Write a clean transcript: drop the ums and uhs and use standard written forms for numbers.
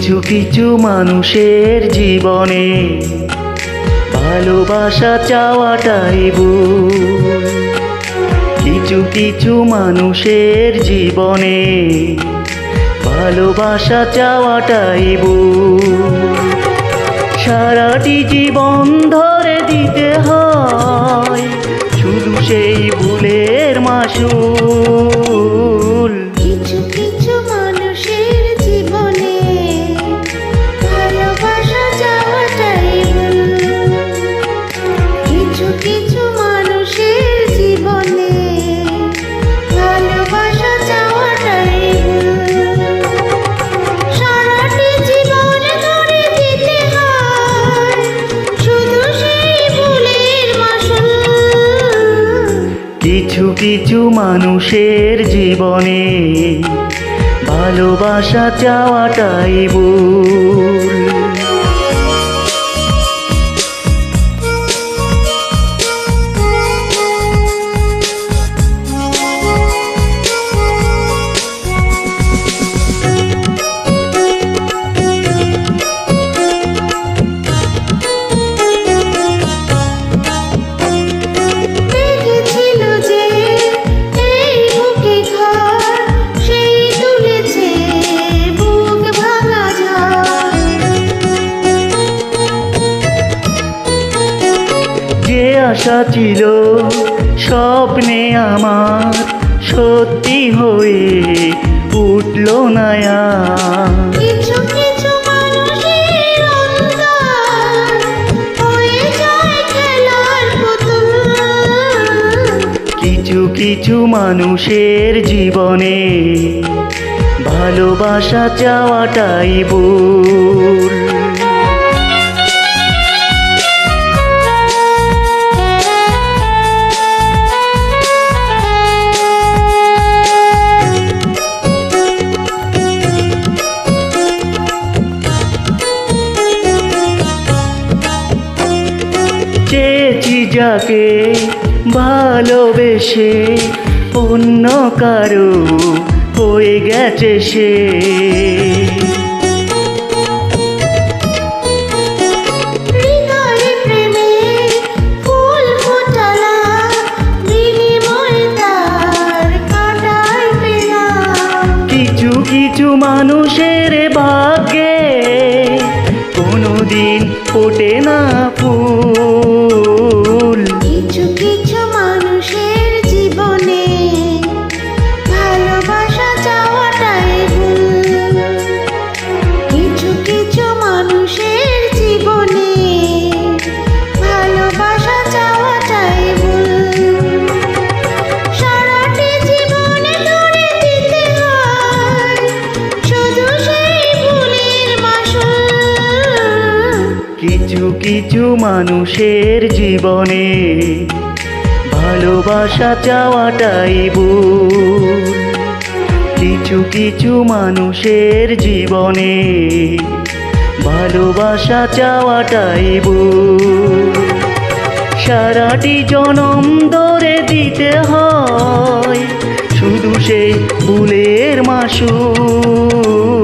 কিছু কিছু মানুষের জীবনে ভালোবাসা চাওয়াটাই ভুল। কিছু কিছু মানুষের জীবনে ভালোবাসা চাওয়াটাই ভুল। সারাটি জীবন ধরে দিতে হয় শুধু সেই ভুলের মাসুল। কিছু কিছু মানুষের জীবনে ভালোবাসা চাওয়াটাই ভুল। কিছু কিছু মানুষের জীবনে ভালোবাসা চাওয়াটাই ভুল। সারাটি জীবন ধরে দিতে হয় শুধু সেই ভুলের মাসুল। কিছু কিছু মানুষের জীবনে ভালোবাসা চাওয়াটাই ভুল। দেখেছিল যে এই বুকে ঘর, সেই তুলেছে বুক ভাঙা ঝড়। যে আশা ছিল স্বপ্নে আমার সত্যি হয়ে উঠল না আর। কিছু কিছু মানুষের অন্তর হয়ে যায় খেলার পুতুল। কিছু কিছু মানুষের জীবনে ভালোবাসা চাওয়াটাই ভুল। চেয়েছি যাকে ভালোবেসে অন্য কারো হয়ে গেছে সে। হৃদয়ে প্রেমে ফুল ফোটালাম, বিনিময়ে তার কাঁটায় পেলাম। কিছু কিছু মানুষের ভাগ্যে কোনোদিন ফোটে না ফুল। কিছু কিছু মানুষের জীবনে ভালোবাসা চাওয়াটাই ভুল। কিছু কিছু মানুষের জীবনে ভালোবাসা চাওয়াটাই ভুল। সারাটি জীবনে ধরে দিতে হয় শুধু সেই ভুলের মাসুল। কিছু কিছু মানুষের জীবনে ভালোবাসা চাওয়াটাই ভুল। কিছু কিছু মানুষের জীবনে ভালোবাসা চাওয়াটাই ভুল। সারাটি জনম ধরে দিতে হয় শুধু সেই ভুলের মাসুল।